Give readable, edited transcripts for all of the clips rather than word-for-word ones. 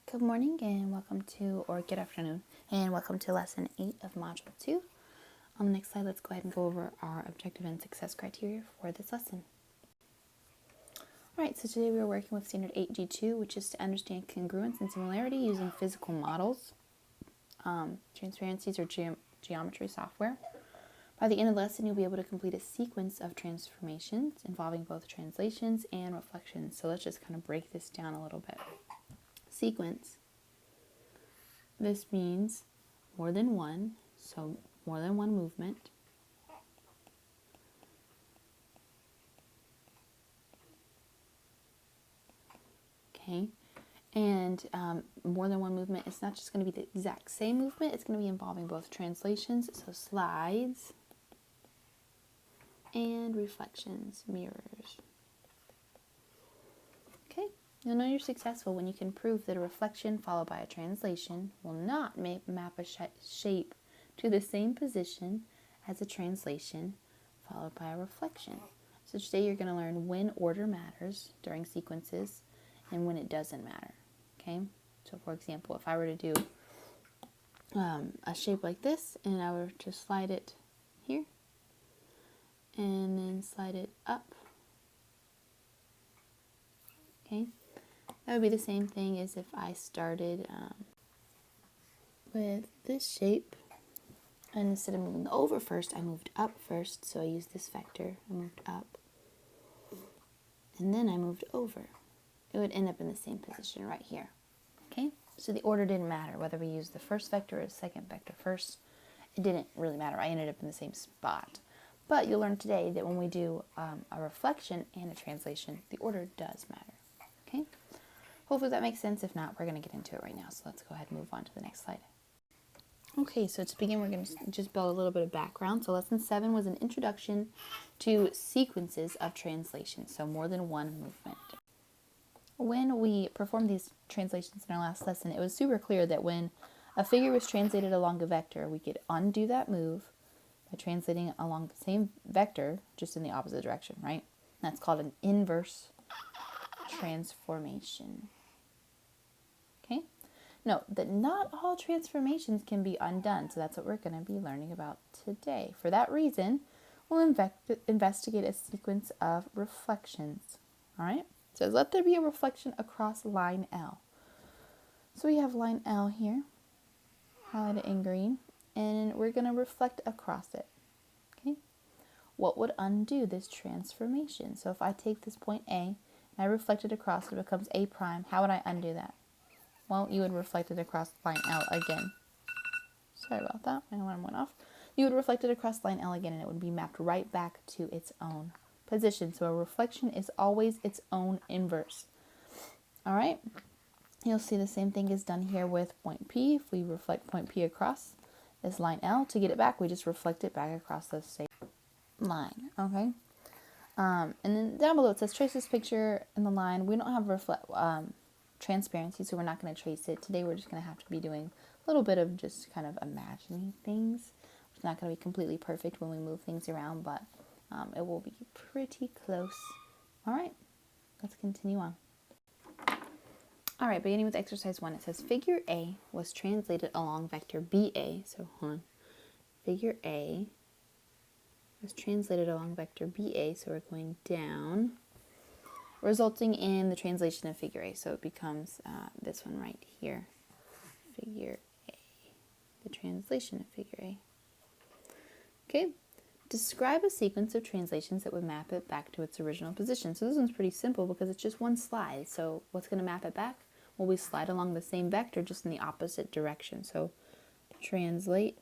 Good morning and welcome to, or good afternoon, and welcome to lesson 8 of module 2. On the next slide, let's go ahead and go over our objective and success criteria for this lesson. Alright, so today we are working with standard 8G2, which is to understand congruence and similarity using physical models, transparencies, or geometry software. By the end of the lesson, you'll be able to complete a sequence of transformations involving both translations and reflections. So let's just kind of break this down a little bit. Sequence. This means more than one, so more than one movement. Okay, and more than one movement, it's not just going to be the exact same movement, it's going to be involving both translations, so slides, and reflections, mirrors. Okay, you'll know you're successful when you can prove that a reflection followed by a translation will not map a shape to the same position as a translation followed by a reflection. So today you're going to learn when order matters during sequences and when it doesn't matter. Okay, so for example, if I were to do a shape like this and I were to slide it here and then slide it up, okay, that would be the same thing as if I started with this shape, and instead of moving over first, I moved up first. So I used this vector, I moved up, and then I moved over. It would end up in the same position right here. Okay, so the order didn't matter whether we used the first vector or the second vector first. It didn't really matter. I ended up in the same spot. But you'll learn today that when we do a reflection and a translation, the order does matter. Okay, hopefully that makes sense. If not, we're going to get into it right now. So let's go ahead and move on to the next slide. Okay, so to begin, we're going to just build a little bit of background. So lesson 7 was an introduction to sequences of translation, so more than one movement. When we performed these translations in our last lesson, it was super clear that when a figure was translated along a vector, we could undo that move by translating along the same vector, just in the opposite direction, right? That's called an inverse transformation. Okay? Note that not all transformations can be undone, so that's what we're going to be learning about today. For that reason, we'll investigate a sequence of reflections. All right? It says, let there be a reflection across line L. So we have line L here, highlighted in green, and we're going to reflect across it. Okay? What would undo this transformation? So if I take this point A and I reflect it across, it becomes A prime. How would I undo that? Well, you would reflect it across line L again. Sorry about that, my alarm went off. You would reflect it across line L again, and it would be mapped right back to its own position. So a reflection is always its own inverse. All right, you'll see the same thing is done here with point P. If we reflect point P across this line L, to get it back, we just reflect it back across the same line. Okay. And then down below it says trace this picture in the line. We don't have transparency, so we're not going to trace it. Today we're just going to have to be doing a little bit of just kind of imagining things. It's not going to be completely perfect when we move things around, but it will be pretty close. All right, let's continue on. All right, beginning with exercise 1, it says figure A was translated along vector BA. So hold on. Figure A was translated along vector BA, so we're going down, resulting in the translation of figure A. So it becomes this one right here, figure A, the translation of figure A. Okay, describe a sequence of translations that would map it back to its original position. So this one's pretty simple because it's just one slide. So what's going to map it back? Well, we slide along the same vector, just in the opposite direction. So translate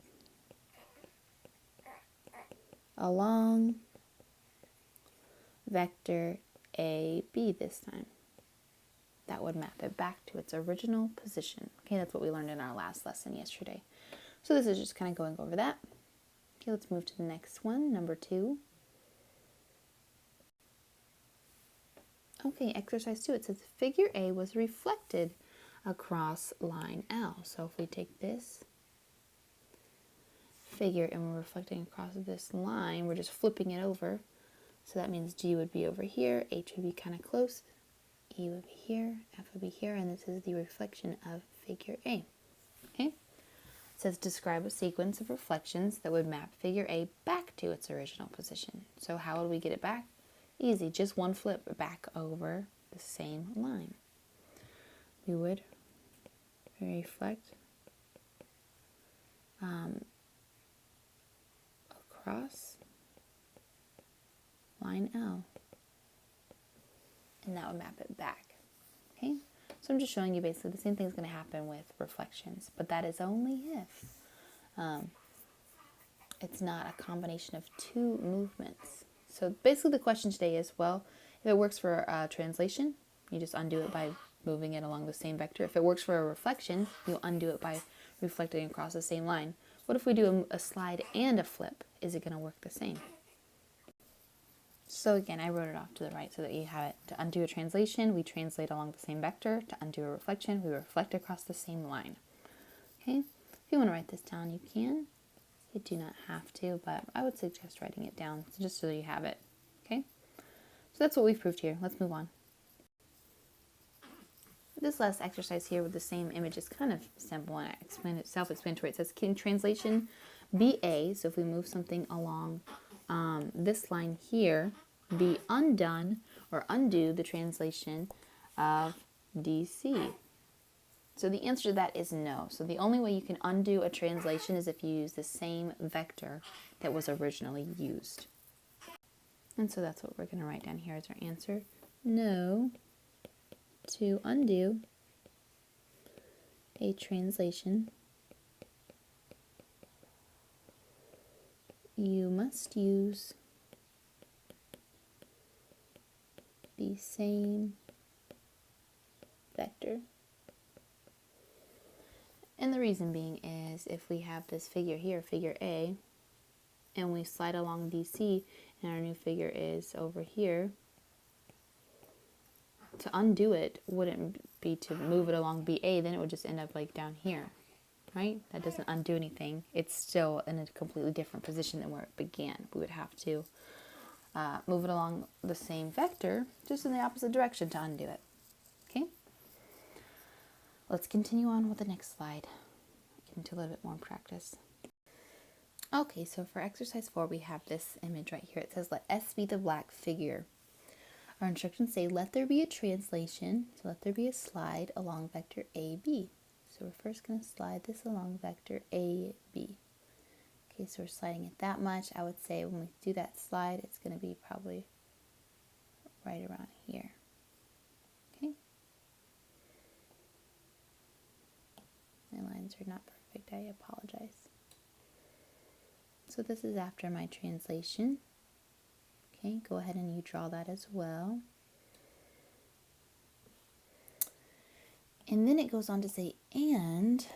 along vector AB this time. That would map it back to its original position. Okay, that's what we learned in our last lesson yesterday. So this is just kind of going over that. Okay, let's move to the next one, number 2. Okay, exercise 2, it says figure A was reflected across line L. So if we take this figure and we're reflecting across this line, we're just flipping it over. So that means G would be over here, H would be kind of close, E would be here, F would be here, and this is the reflection of figure A. Okay? It says describe a sequence of reflections that would map figure A back to its original position. So how would we get it back? Easy, just one flip back over the same line. We would reflect across line L, and that would map it back. Okay, so I'm just showing you basically the same thing is going to happen with reflections, but that is only if it's not a combination of two movements. So basically the question today is, well, if it works for a translation, you just undo it by moving it along the same vector. If it works for a reflection, you'll undo it by reflecting across the same line. What if we do a slide and a flip? Is it going to work the same? So again, I wrote it off to the right so that you have it. To undo a translation, we translate along the same vector. To undo a reflection, we reflect across the same line. Okay, if you want to write this down, you can. You do not have to, but I would suggest writing it down just so that you have it. Okay, so that's what we've proved here. Let's move on. This last exercise here with the same image is kind of simple and self-explanatory. It says, can translation be A? So if we move something along this line here, be undone or undo the translation of DC? So the answer to that is no. So the only way you can undo a translation is if you use the same vector that was originally used. And so that's what we're going to write down here as our answer. No. To undo a translation, you must use the same vector. And the reason being is if we have this figure here, figure A, and we slide along DC, and our new figure is over here, to undo it wouldn't be to move it along BA, then it would just end up like down here, right? That doesn't undo anything. It's still in a completely different position than where it began. We would have to move it along the same vector, just in the opposite direction to undo it. Okay? Let's continue on with the next slide. Get into a little bit more practice. Okay, so for exercise 4, we have this image right here. It says, let S be the black figure. Our instructions say, let there be a translation, so let there be a slide along vector AB. So we're first going to slide this along vector AB. Okay, so we're sliding it that much. I would say when we do that slide, it's going to be probably right around here. Okay. My lines are not perfect. I apologize. So this is after my translation. Okay, go ahead and you draw that as well. And then it goes on to say, and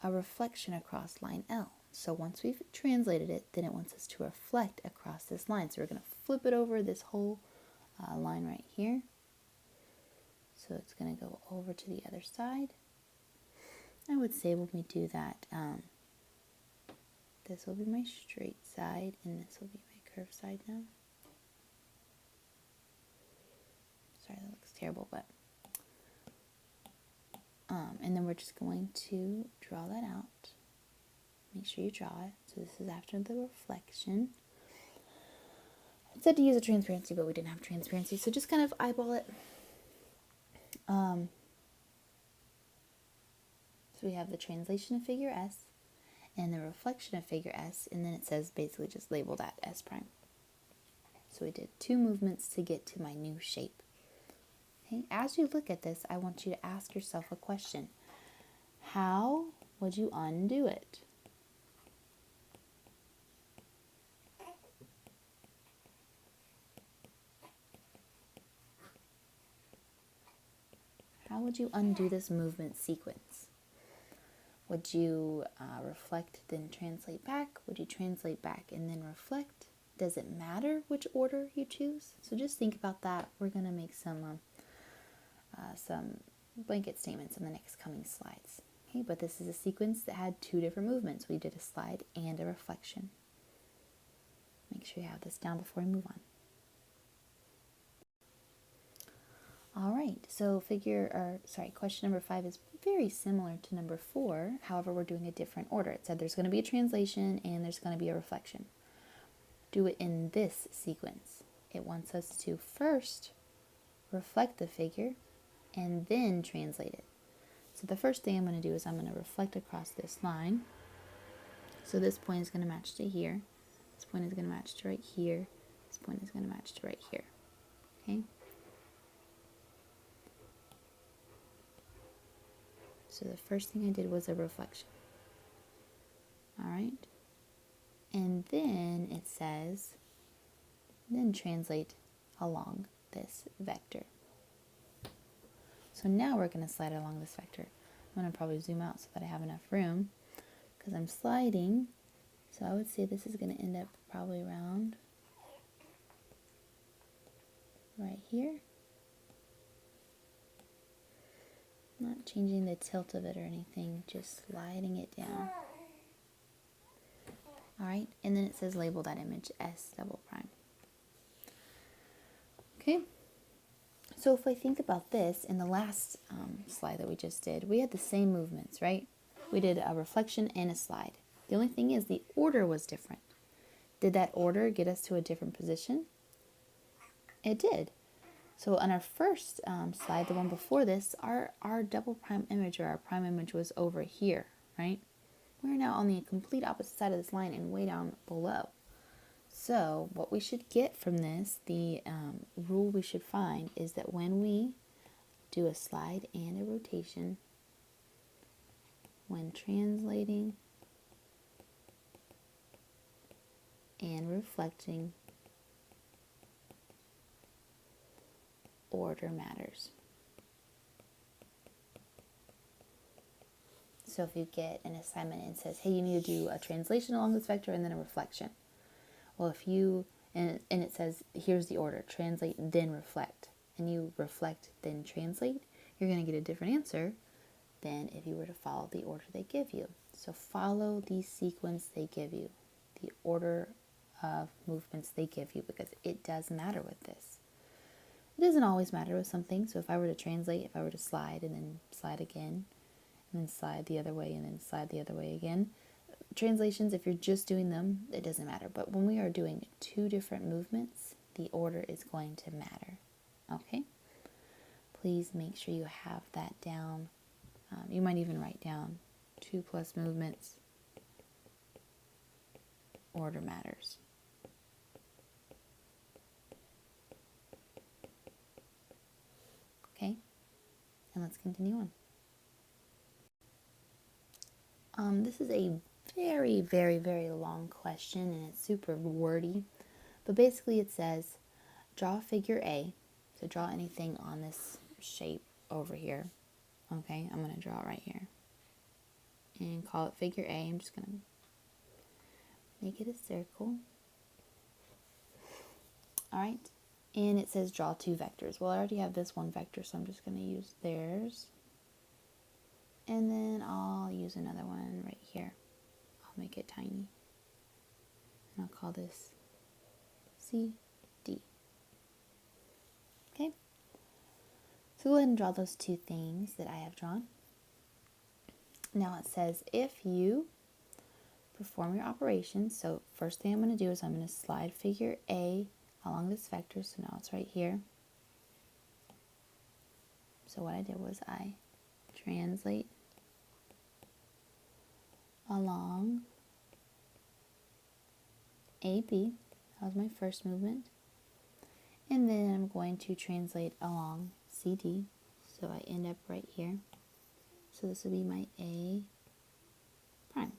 a reflection across line L. So once we've translated it, then it wants us to reflect across this line. So we're going to flip it over this whole line right here. So it's going to go over to the other side. I would say when we do that, this will be my straight side, and this will be my curved side now. Sorry, that looks terrible, but and then we're just going to draw that out. Make sure you draw it. So this is after the reflection. It said to use a transparency, but we didn't have transparency, so just kind of eyeball it. So we have the translation of figure S and the reflection of figure S, and then it says basically just label that S prime. So we did 2 movements to get to my new shape. Okay, as you look at this, I want you to ask yourself a question. How would you undo it? How would you undo this movement sequence? Would you reflect, then translate back? Would you translate back and then reflect? Does it matter which order you choose? So just think about that. We're going to make some blanket statements in the next coming slides. Okay, but this is a sequence that had 2 different movements. We did a slide and a reflection. Make sure you have this down before we move on. All right, so question number 5 is very similar to number 4. However, we're doing a different order. It said there's going to be a translation and there's going to be a reflection. Do it in this sequence. It wants us to first reflect the figure and then translate it. So the first thing I'm going to do is I'm going to reflect across this line. So this point is going to match to here. This point is going to match to right here. This point is going to match to right here. Okay? So the first thing I did was a reflection. All right? And then it says, then translate along this vector. So now we're going to slide along this vector. I'm going to probably zoom out so that I have enough room because I'm sliding. So I would say this is going to end up probably around right here. Not changing the tilt of it or anything, just sliding it down. All right, and then it says label that image S double prime. Okay, so if I think about this, in the last slide that we just did, we had the same movements, right? We did a reflection and a slide. The only thing is the order was different. Did that order get us to a different position? It did. So on our first slide, the one before this, our double prime image or our prime image was over here, right? We're now on the complete opposite side of this line and way down below. So what we should get from this, the rule we should find is that when we do a slide and a rotation, when translating and reflecting, order matters. So if you get an assignment and it says, hey, you need to do a translation along this vector and then a reflection. Well, if you, and it says, here's the order, translate, then reflect, and you reflect, then translate, you're going to get a different answer than if you were to follow the order they give you. So follow the sequence they give you, the order of movements they give you, because it does matter with this. It doesn't always matter with something. So if I were to translate, if I were to slide and then slide again, and then slide the other way and then slide the other way again, translations, if you're just doing them, it doesn't matter. But when we are doing two different movements, the order is going to matter. Okay? Please make sure you have that down. You might even write down 2+ movements. Order matters. Okay? And let's continue on. This is a very, very, very long question and it's super wordy. But basically it says, draw figure A. So draw anything on this shape over here. Okay, I'm going to draw it right here. And call it figure A. I'm just going to make it a circle. Alright, and it says draw 2 vectors. Well, I already have this one vector, so I'm just going to use theirs. And then I'll use another one right here. I'll make it tiny. And I'll call this C, D. Okay? So go ahead and draw those 2 things that I have drawn. Now it says if you perform your operations, so first thing I'm going to do is I'm going to slide figure A along this vector, so now it's right here. So what I did was I translate along AB, that was my first movement, and then I'm going to translate along CD, so I end up right here. So this will be my A prime.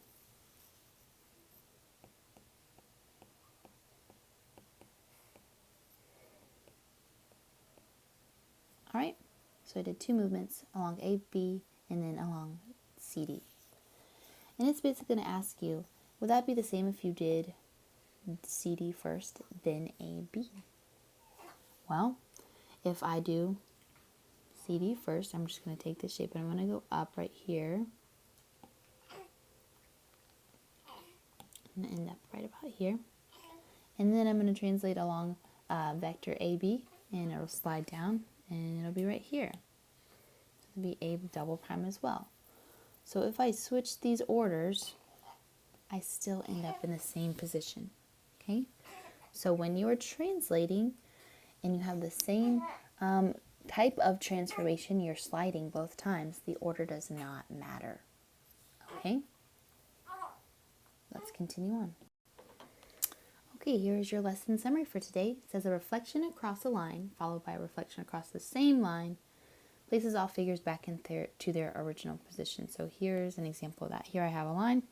Alright, so I did 2 movements along AB and then along CD. And it's basically going to ask you, would that be the same if you did CD first, then AB? Well, if I do CD first, I'm just going to take this shape and I'm going to go up right here. I'm going to end up right about here. And then I'm going to translate along vector AB and it'll slide down and it'll be right here. It'll be A double prime as well. So if I switch these orders, I still end up in the same position, okay? So when you are translating and you have the same type of transformation, you're sliding both times, the order does not matter, okay? Let's continue on. Okay, here's your lesson summary for today. It says a reflection across a line, followed by a reflection across the same line, places all figures back to their original position. So here's an example of that. Here I have a line.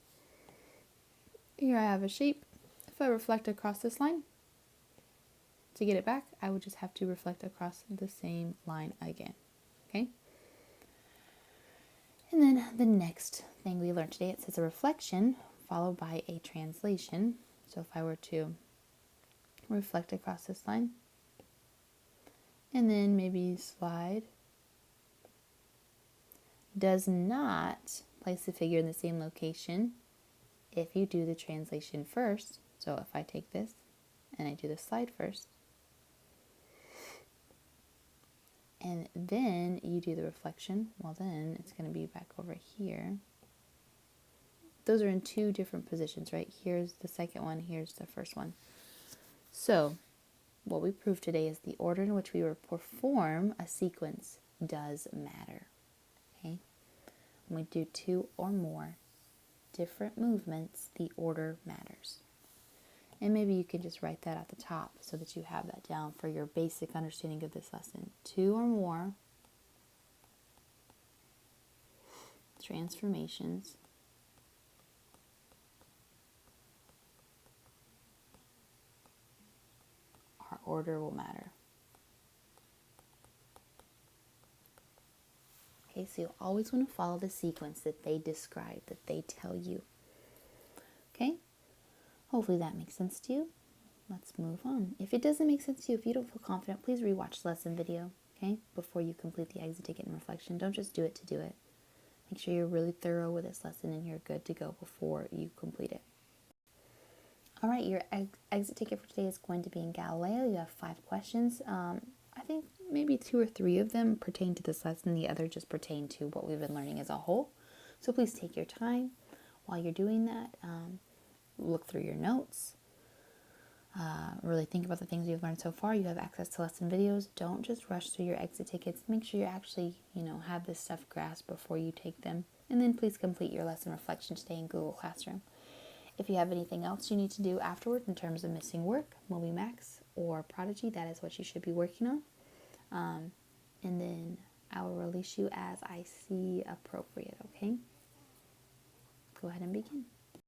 Here I have a shape. If I reflect across this line, to get it back, I would just have to reflect across the same line again, okay? And then the next thing we learned today, it says a reflection followed by a translation. So if I were to reflect across this line and then maybe slide, does not place the figure in the same location if you do the translation first. So if I take this and I do the slide first, and then you do the reflection, well then it's going to be back over here. Those are in two different positions, right? Here's the second one, here's the first one. So what we proved today is the order in which we will perform a sequence does matter, okay? When we do two or more different movements, the order matters. And maybe you can just write that at the top so that you have that down for your basic understanding of this lesson. Two or more transformations our order will matter. Okay, so you always want to follow the sequence that they describe, that they tell you. Okay? Hopefully that makes sense to you. Let's move on. If it doesn't make sense to you, if you don't feel confident, please rewatch the lesson video, okay? Before you complete the exit ticket and reflection. Don't just do it to do it. Make sure you're really thorough with this lesson and you're good to go before you complete it. All right, your exit ticket for today is going to be in Galileo. You have 5 questions. I think maybe 2 or 3 of them pertain to this lesson. The other just pertain to what we've been learning as a whole. So please take your time while you're doing that. Look through your notes. Really think about the things you've learned so far. You have access to lesson videos. Don't just rush through your exit tickets. Make sure you actually, have this stuff grasped before you take them. And then please complete your lesson reflection today in Google Classroom. If you have anything else you need to do afterwards in terms of missing work, MobyMax, or Prodigy, that is what you should be working on. And then I will release you as I see appropriate, okay? Go ahead and begin.